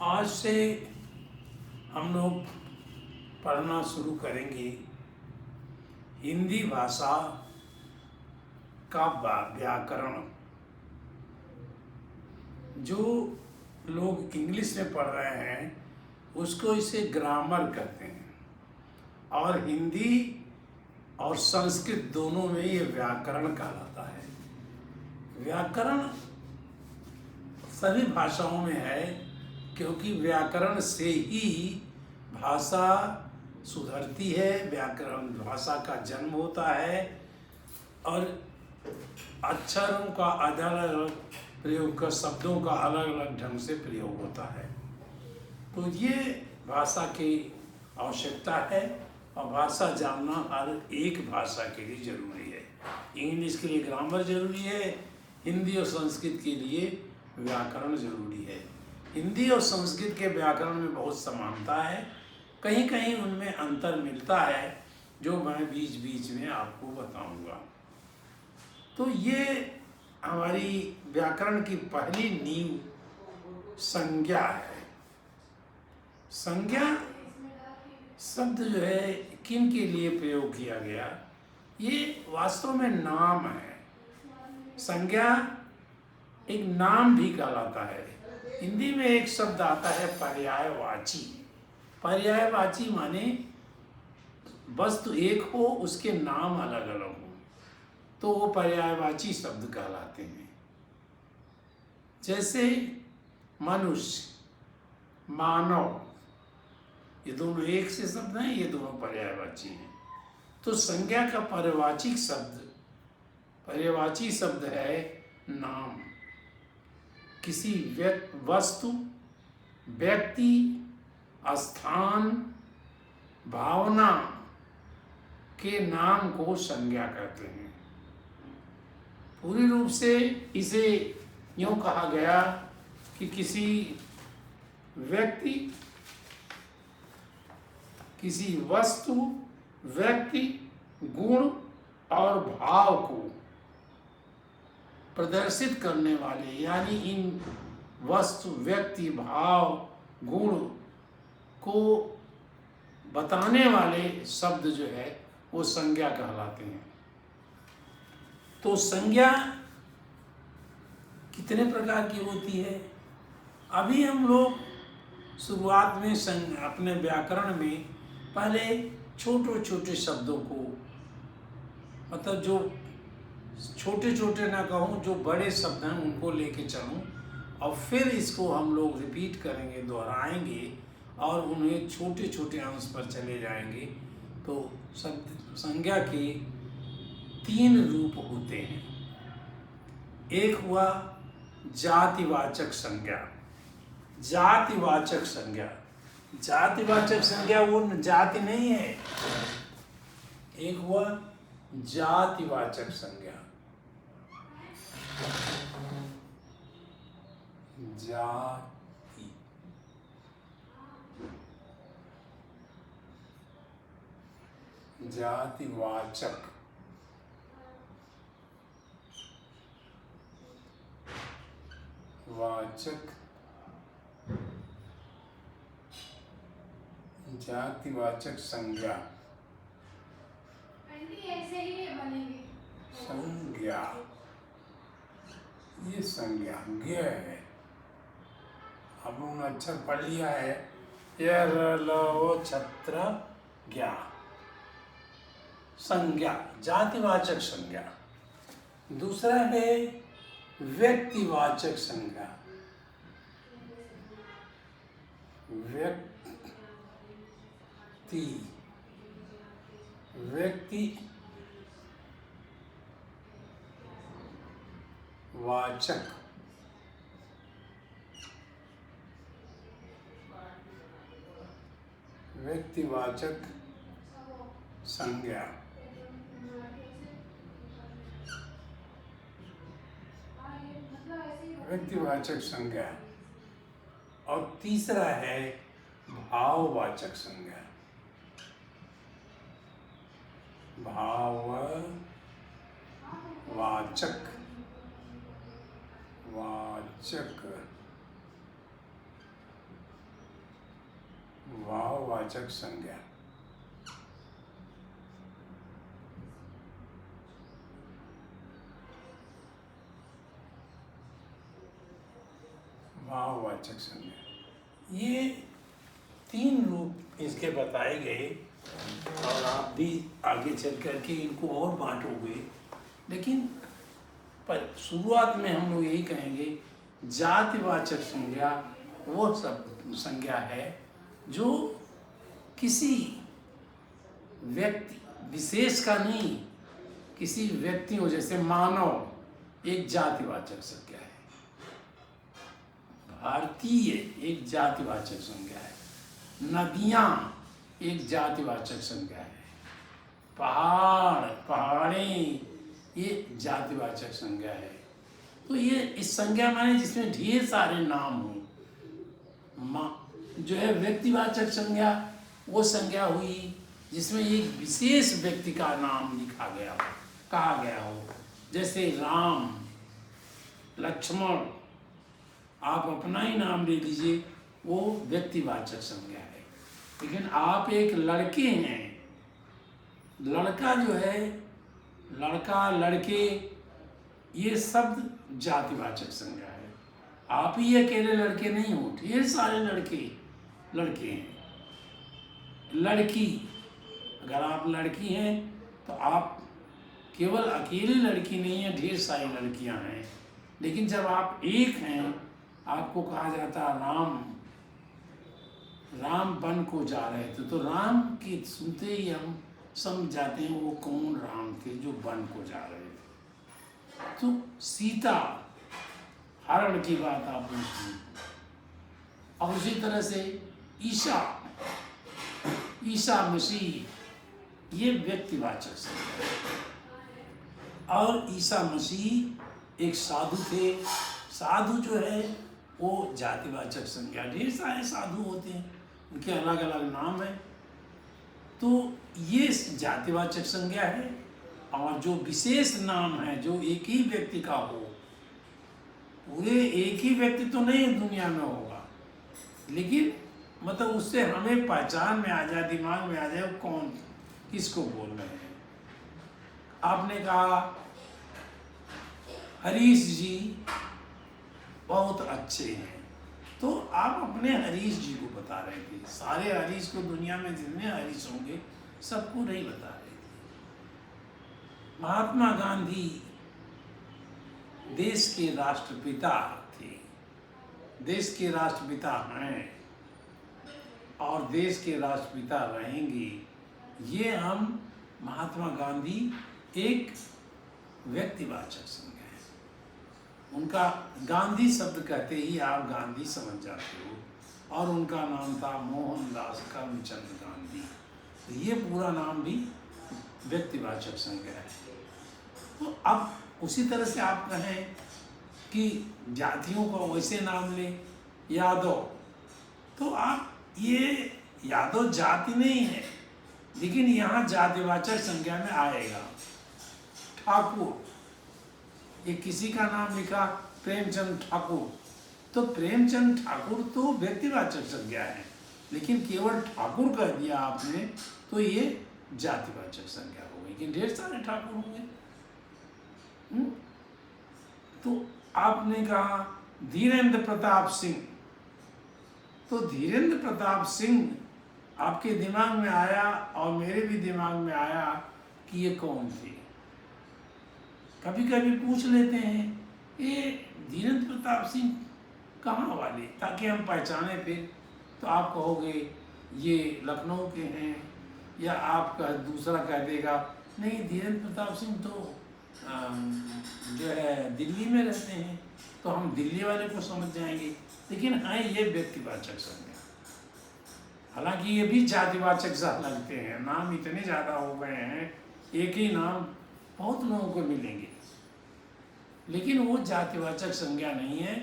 आज से हम लोग पढ़ना शुरू करेंगे हिंदी भाषा का व्याकरण। जो लोग इंग्लिश में पढ़ रहे हैं उसको इसे ग्रामर कहते हैं, और हिंदी और संस्कृत दोनों में ये व्याकरण कहलाता है। व्याकरण सभी भाषाओं में है, क्योंकि व्याकरण से ही भाषा सुधरती है, व्याकरण भाषा का जन्म होता है, और अक्षरों का अलग अलग प्रयोग का, शब्दों का अलग अलग ढंग से प्रयोग होता है। तो ये भाषा की आवश्यकता है, और भाषा जानना हर एक भाषा के लिए जरूरी है। इंग्लिश के लिए ग्रामर जरूरी है, हिंदी और संस्कृत के लिए व्याकरण जरूरी है। हिंदी और संस्कृत के व्याकरण में बहुत समानता है, कहीं कहीं उनमें अंतर मिलता है, जो मैं बीच बीच में आपको बताऊंगा। तो ये हमारी व्याकरण की पहली नींव संज्ञा है। संज्ञा शब्द जो है किन के लिए प्रयोग किया गया, ये वास्तव में नाम है। संज्ञा एक नाम भी कहलाता है। हिंदी में एक शब्द आता है पर्यायवाची। पर्यायवाची माने वस्तु एक हो, उसके नाम अलग अलग हो, तो वो पर्यायवाची शब्द कहलाते हैं। जैसे मनुष्य, मानव, ये दोनों एक से शब्द हैं, ये दोनों पर्यायवाची हैं। तो संज्ञा का पर्यायवाची शब्द है नाम। किसी वस्तु, व्यक्ति, स्थान, भावना के नाम को संज्ञा कहते हैं। पूरी रूप से इसे यूँ कहा गया कि किसी व्यक्ति, किसी वस्तु, व्यक्ति, गुण और भाव को प्रदर्शित करने वाले, यानी इन वस्तु, व्यक्ति, भाव, गुण को बताने वाले शब्द जो है वो संज्ञा कहलाते हैं। तो संज्ञा कितने प्रकार की होती है? अभी हम लोग शुरुआत में अपने व्याकरण में पहले छोटे छोटे शब्दों को, मतलब जो छोटे छोटे ना कहूँ, जो बड़े शब्द हैं उनको लेके चलूँ, और फिर इसको हम लोग रिपीट करेंगे, दोहराएंगे, और उन्हें छोटे छोटे अंश पर चले जाएंगे। तो शब्द संज्ञा के 3 रूप होते हैं। एक हुआ जातिवाचक संज्ञा। जातिवाचक संज्ञा, जातिवाचक संज्ञा वो जाति नहीं है। एक हुआ जातिवाचक संज्ञा। जाति, जातिवाचक, वाचक, जातिवाचक संज्ञा। ऐसे ही बनेगी संज्ञा, ये संज्ञा ज्ञ है। आप लोगों ने अक्षर पढ़ लिया है, य र ल ओ छत्र ज्ञा। संज्ञा, जातिवाचक संज्ञा। दूसरा है व्यक्तिवाचक संज्ञा। व्यक्ति वाचक, व्यक्तिवाचक संज्ञा। व्यक्तिवाचक संज्ञा। और तीसरा है भाववाचक संज्ञा। भाववाचक, वाचक, भाववाचक संज्ञा। भाववाचक संज्ञा, ये 3 रूप इसके बताए गए और आप भी आगे चल करके इनको और बांटोगे। लेकिन पर शुरुआत में हम लोग यही कहेंगे, जातिवाचक संज्ञा वो सब संज्ञा है जो किसी व्यक्ति विशेष का नहीं, किसी व्यक्तियों जैसे मानव एक जातिवाचक संज्ञा है, भारतीय एक जातिवाचक संज्ञा है, नदियाँ एक जातिवाचक संज्ञा है, पहाड़ें ये जातिवाचक संज्ञा है। तो ये इस संज्ञा माने जिसमें ढेर सारे नाम हों। जो है व्यक्तिवाचक संज्ञा वो संज्ञा हुई जिसमें एक विशेष व्यक्ति का नाम लिखा गया हो, कहा गया हो। जैसे राम, लक्ष्मण, आप अपना ही नाम ले लीजिए, वो व्यक्तिवाचक संज्ञा है। लेकिन आप एक लड़के हैं, लड़का जो है, लड़का, लड़के, ये शब्द जातिवाचक संज्ञा है। आप ही अकेले लड़के नहीं हो, ढेर सारे लड़के हैं। लड़की, अगर आप लड़की हैं तो आप केवल अकेली लड़की नहीं है, ढेर सारी लड़कियां हैं। लेकिन जब आप एक हैं, आपको कहा जाता राम वन को जा रहे थे, तो राम की सुनते ही हम समझ जाते हैं वो कौन राम थे जो वन को जा रहे थे। तो सीता, हरण की बात आपने सुनी। और उसी तरह से ईसा मसीह, ये व्यक्तिवाचक संज्ञा है। और ईसा मसीह एक साधु थे। साधु जो है वो जातिवाचक संज्ञा, ढेर सारे साधु होते हैं, उनके अलग अलग नाम है। तो ये जातिवाचक संज्ञा है। और जो विशेष नाम है जो एक ही व्यक्ति का हो, पूरे एक ही व्यक्ति तो नहीं दुनिया में होगा, लेकिन मतलब उससे हमें पहचान में आ जाए, दिमाग में आ जाए वो कौन किसको बोल रहे हैं। आपने कहा हरीश जी बहुत अच्छे हैं, तो आप अपने हरीश जी को बता रहे थे। सारे हरीश को, दुनिया में जितने हरीश होंगे सबको नहीं बता रहे थे। महात्मा गांधी देश के राष्ट्रपिता थे, देश के राष्ट्रपिता हैं और देश के राष्ट्रपिता रहेंगे। ये हम महात्मा गांधी एक व्यक्तिवाचक संज्ञा है। उनका गांधी शब्द कहते ही आप गांधी समझ जाते हो। और उनका नाम था मोहनदास करमचंद गांधी। तो ये पूरा नाम भी व्यक्तिवाचक संज्ञा है। तो अब उसी तरह से आप कहें कि जातियों को वैसे नाम ले, यादव, तो आप ये यादव जाति नहीं है, लेकिन यहाँ जातिवाचक संज्ञा में आएगा। ठाकुर, ये किसी का नाम लिखा प्रेमचंद ठाकुर, तो प्रेमचंद ठाकुर तो व्यक्तिवाचक संज्ञा है, लेकिन केवल ठाकुर कह दिया आपने तो ये जातिवाचक संज्ञा हो गई कि ढेर सारे ठाकुर होंगे। तो आपने कहा धीरेन्द्र प्रताप सिंह, तो धीरेन्द्र प्रताप सिंह आपके दिमाग में आया और मेरे भी दिमाग में आया कि ये कौन थे। कभी कभी पूछ लेते हैं ये धीरेन्द्र प्रताप सिंह कहाँ वाले, ताकि हम पहचाने फिर। तो आप कहोगे ये लखनऊ के हैं, या आपका दूसरा कह देगा नहीं धीरेन्द्र प्रताप सिंह तो जो है दिल्ली में रहते हैं, तो हम दिल्ली वाले को समझ जाएंगे। लेकिन हैं ये व्यक्तिवाचक संज्ञा। हालांकि ये भी जातिवाचक सा लगते हैं, नाम इतने ज़्यादा हो गए हैं, एक ही नाम बहुत लोगों को मिलेंगे, लेकिन वो जातिवाचक संज्ञा नहीं है,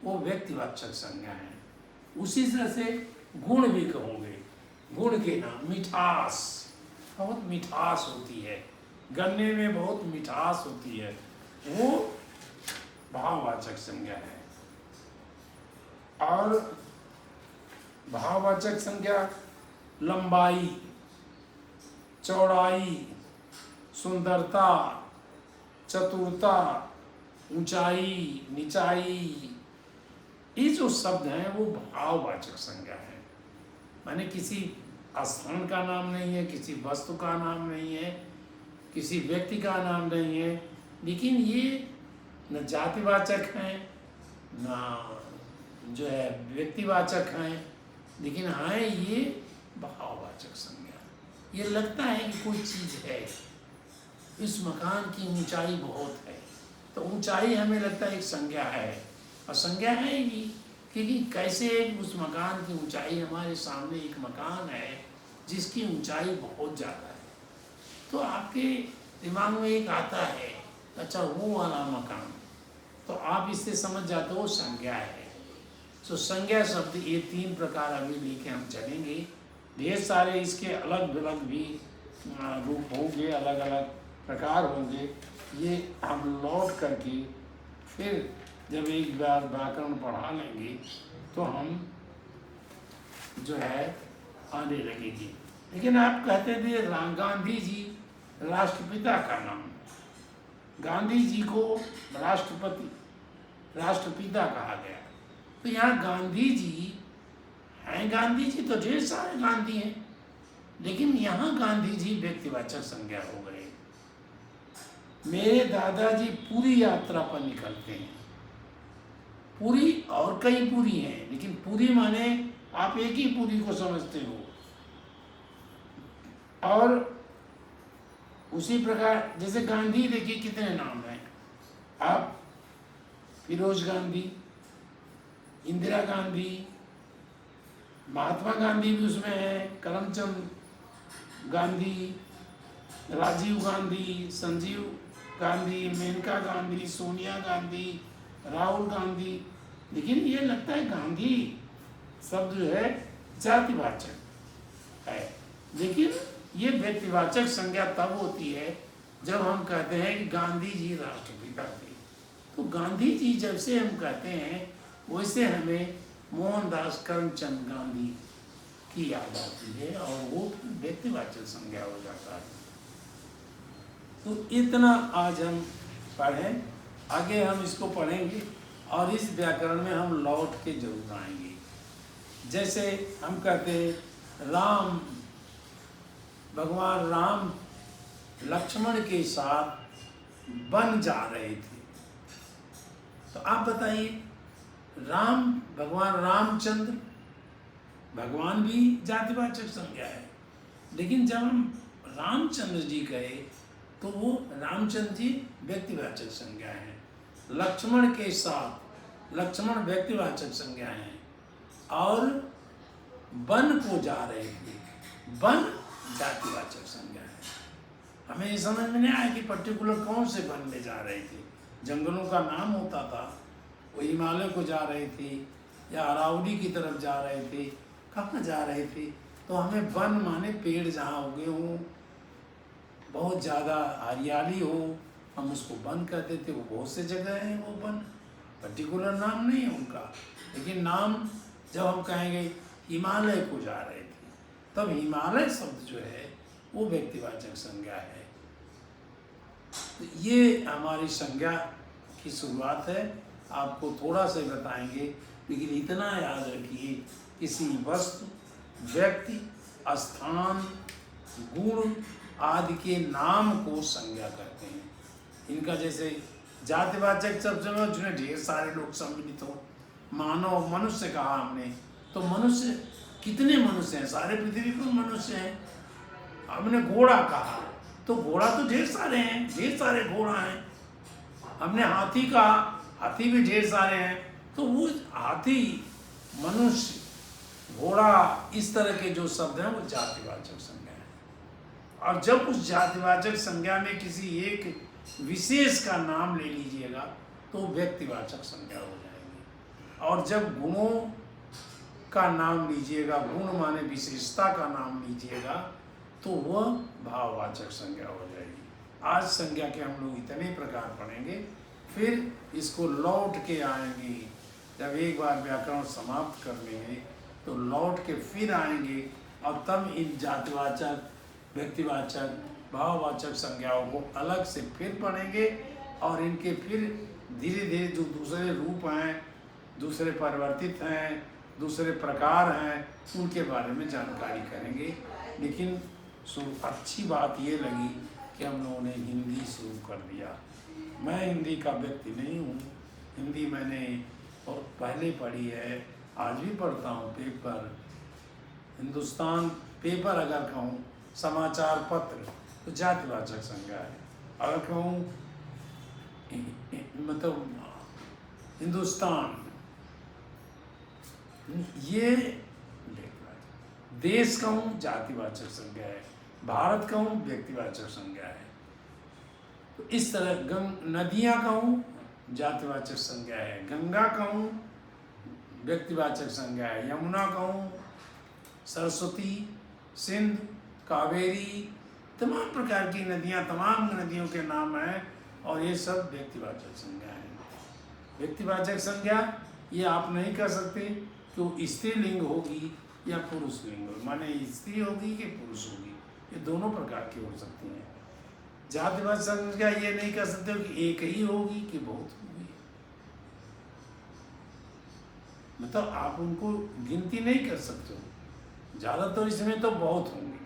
वो व्यक्तिवाचक संज्ञा है। उसी तरह से गुण भी कहोगे, गुण के नाम, मिठास, बहुत मिठास होती है, गन्ने में बहुत मिठास होती है, वो भाववाचक संज्ञा है। और भाववाचक संज्ञा लंबाई, चौड़ाई, सुंदरता, चतुरता, ऊंचाई, निचाई, ये जो शब्द हैं वो भाववाचक संज्ञा है। माने किसी स्थान का नाम नहीं है, किसी वस्तु का नाम नहीं है, किसी व्यक्ति का नाम नहीं है, लेकिन ये न जातिवाचक हैं न जो है व्यक्तिवाचक हैं, लेकिन हैं ये भाववाचक संज्ञा। ये लगता है कि कोई चीज़ है, इस मकान की ऊंचाई बहुत है, तो ऊंचाई हमें लगता है एक संज्ञा है, और संज्ञा है ही, क्योंकि कैसे उस मकान की ऊंचाई, हमारे सामने एक मकान है जिसकी ऊंचाई बहुत ज़्यादा है, तो आपके दिमाग में एक आता है अच्छा वो वाला मकान, तो आप इससे समझ जाते हो संज्ञा है। तो संज्ञा शब्द ये 3 प्रकार अभी लेके हम चलेंगे। ढेर सारे इसके अलग अलग भी रूप होंगे, अलग अलग प्रकार होंगे। ये हम लौट करके फिर जब एक बार व्याकरण पढ़ा लेंगे तो हम जो है आने लगेगी। लेकिन आप कहते थे गांधी जी राष्ट्रपिता का नाम, गांधी जी को राष्ट्रपति, राष्ट्रपिता कहा गया, तो यहाँ गांधी जी हैं, गांधी जी तो ढेर सारे गांधी हैं, लेकिन यहाँ गांधी जी व्यक्तिवाचक संज्ञा हो गए। मेरे दादाजी पूरी यात्रा पर निकलते हैं, पूरी और कई पूरी हैं, लेकिन पूरी माने आप एक ही पूरी को समझते हो। और उसी प्रकार जैसे गांधी देखिए कितने नाम हैं, आप फिरोज गांधी, इंदिरा गांधी, महात्मा गांधी भी उसमें है, करमचंद गांधी, राजीव गांधी, संजीव गांधी, मेनका गांधी, सोनिया गांधी, राहुल गांधी। लेकिन ये लगता है गांधी शब्द जो है जातिवाचक है, लेकिन ये व्यक्तिवाचक संज्ञा तब होती है जब हम कहते हैं कि गांधी जी राष्ट्रपिता थे। तो गांधी जी जब से हम कहते हैं वैसे हमें मोहनदास करमचंद गांधी की याद आती है, और वो व्यक्तिवाचक संज्ञा हो जाता है। तो इतना आज हम पढ़ें, आगे हम इसको पढ़ेंगे और इस व्याकरण में हम लौट के जरूर आएंगे। जैसे हम कहते हैं राम, भगवान राम लक्ष्मण के साथ वन जा रहे थे, तो आप बताइए राम, भगवान रामचंद्र, भगवान भी जातिवाचक संज्ञा है, लेकिन जब हम रामचंद्र जी कहे तो वो रामचंद्र जी व्यक्तिवाचक संज्ञा है। लक्ष्मण के साथ, लक्ष्मण व्यक्तिवाचक संज्ञा है, और वन को जा रहे थे, वन जातिवाचक संज्ञा है। हमें ये समझ में नहीं आया कि पर्टिकुलर कौन से वन में जा रहे थे। जंगलों का नाम होता था, वो हिमालय को जा रहे थे या अरावली की तरफ जा रहे थे, कहाँ जा रहे थे। तो हमें वन माने पेड़ जहाँ उगे हों, बहुत ज़्यादा हरियाली हो, हम उसको वन कहते थे। वो बहुत से जगह हैं वो वन, पर्टिकुलर नाम नहीं है उनका, लेकिन नाम जब हम कहेंगे हिमालय को जा रहे थे, तब हिमालय शब्द जो है वो व्यक्तिवाचक संज्ञा है। तो ये हमारी संज्ञा की शुरुआत है। आपको थोड़ा सा बताएंगे, लेकिन इतना याद रखिए, किसी वस्तु, व्यक्ति, स्थान, गुण आदि के नाम को संज्ञा करते हैं। इनका जैसे जातिवाचक शब्द में जिन्हें ढेर सारे लोग सम्मिलित हो, मानव, मनुष्य कहा हमने, तो मनुष्य कितने मनुष्य हैं, सारे पृथ्वी पर मनुष्य हैं। हमने घोड़ा कहा तो घोड़ा तो ढेर सारे हैं, ढेर सारे घोड़ा हैं। हमने हाथी कहा, हाथी भी ढेर सारे हैं। तो वो हाथी, मनुष्य, घोड़ा, इस तरह के जो शब्द हैं वो जातिवाचक संज्ञा है। और जब उस जातिवाचक संज्ञा में किसी एक विशेष का नाम ले लीजिएगा तो व्यक्तिवाचक संज्ञा हो जाएगी। और जब गुणों का नाम लीजिएगा, गुण माने विशेषता का नाम लीजिएगा, तो वह भाववाचक संज्ञा हो जाएगी। आज संज्ञा के हम लोग इतने प्रकार पढ़ेंगे, फिर इसको लौट के आएंगे। जब एक बार व्याकरण समाप्त कर लेंगे तो लौट के फिर आएंगे और तब इन जातिवाचक, व्यक्तिवाचक, भाववाचक संज्ञाओं को अलग से फिर पढ़ेंगे और इनके फिर धीरे धीरे जो दूसरे रूप हैं, दूसरे परिवर्तित हैं, दूसरे प्रकार हैं, उनके बारे में जानकारी करेंगे। लेकिन अच्छी बात ये लगी कि हम लोगों ने हिंदी शुरू कर दिया। मैं हिंदी का व्यक्ति नहीं हूँ, हिंदी मैंने और पहले पढ़ी है, आज भी पढ़ता हूँ पेपर। हिंदुस्तान पेपर अगर कहूँ, समाचार पत्र तो जातिवाचक संज्ञा है। अगर कहूँ मतलब हिंदुस्तान, ये देश कहूँ जातिवाचक संज्ञा है, भारत कहूँ व्यक्तिवाचक संज्ञा है। तो इस तरह नदियाँ कहूँ जातिवाचक संज्ञा है, गंगा कहूँ व्यक्तिवाचक संज्ञा है, यमुना कहूँ, सरस्वती, सिंध, कावेरी, तमाम प्रकार की नदियाँ, तमाम नदियों के नाम हैं और ये सब व्यक्तिवाचक संज्ञा है। व्यक्तिवाचक संज्ञा ये आप नहीं कर सकते कि वो स्त्रीलिंग होगी या पुरुष लिंग होगी, माने स्त्री होगी कि पुरुष होगी, ये दोनों प्रकार की हो सकती हैं। जातिवाचक संज्ञा ये नहीं कर सकते हो कि एक ही होगी कि बहुत होगी, मतलब आप उनको गिनती नहीं कर सकते हो। ज़्यादातर इसमें तो बहुत होंगे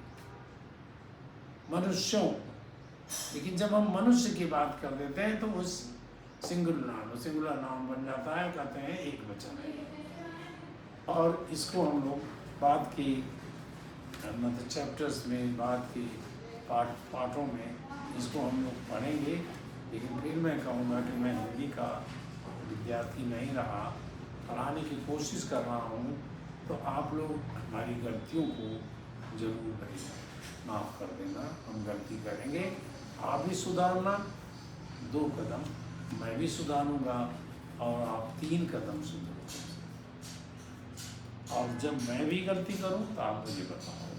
मनुष्यों, लेकिन जब हम मनुष्य की बात कर देते हैं तो वो सिंगुलर नाउन बन जाता है, कहते हैं एक वचन है। और इसको हम लोग बाद की मतलब चैप्टर्स में, बाद के पाठों में इसको हम लोग पढ़ेंगे। लेकिन फिर मैं कहूँगा कि मैं हिंदी का विद्यार्थी नहीं रहा, पढ़ाने की कोशिश कर रहा हूँ, तो आप लोग हमारी गलतियों को जरूर माफ़ कर देना। हम गलती करेंगे, आप भी सुधारना 2 कदम, मैं भी सुधारूंगा और आप 3 कदम सुधारोगे। और जब मैं भी गलती करूं तो आप मुझे बताओ,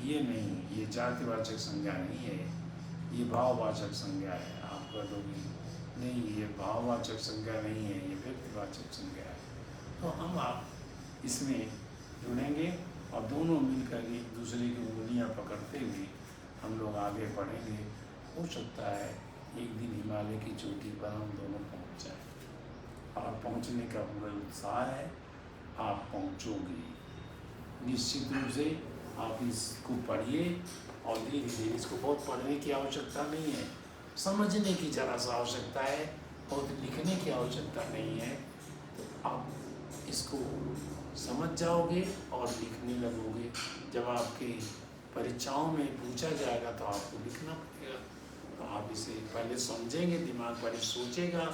ये नहीं, ये जातिवाचक संज्ञा नहीं है, ये भाववाचक संज्ञा है। आप कह दोगे नहीं, ये भाववाचक संज्ञा नहीं है, ये व्यक्तिवाचक संज्ञा है। तो हम आप इसमें जुड़ेंगे और दोनों मिलकर एक दूसरे की उंगलियां पकड़ते हुए हम लोग आगे बढ़ेंगे। हो सकता है एक दिन हिमालय की चोटी पर हम दोनों पहुंच जाएं, और पहुंचने का पूरा उत्साह है। आप पहुंचोगे निश्चित रूप से। आप इसको पढ़िए और धीरे धीरे, इसको बहुत पढ़ने की आवश्यकता नहीं है, समझने की जरा सा आवश्यकता है, बहुत लिखने की आवश्यकता नहीं है। तो आप इसको समझ जाओगे और लिखने लगोगे। जब आपके परीक्षाओं में पूछा जाएगा तो आपको लिखना पड़ेगा। तो आप इसे पहले समझेंगे, दिमाग पहले सोचेगा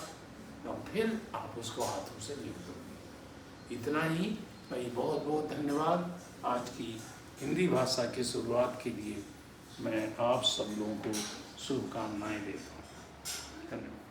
और फिर आप उसको हाथों से लिख दोगे। इतना ही। भाई बहुत बहुत धन्यवाद। आज की हिंदी भाषा की शुरुआत के लिए मैं आप सब लोगों को शुभकामनाएं देता हूँ। धन्यवाद।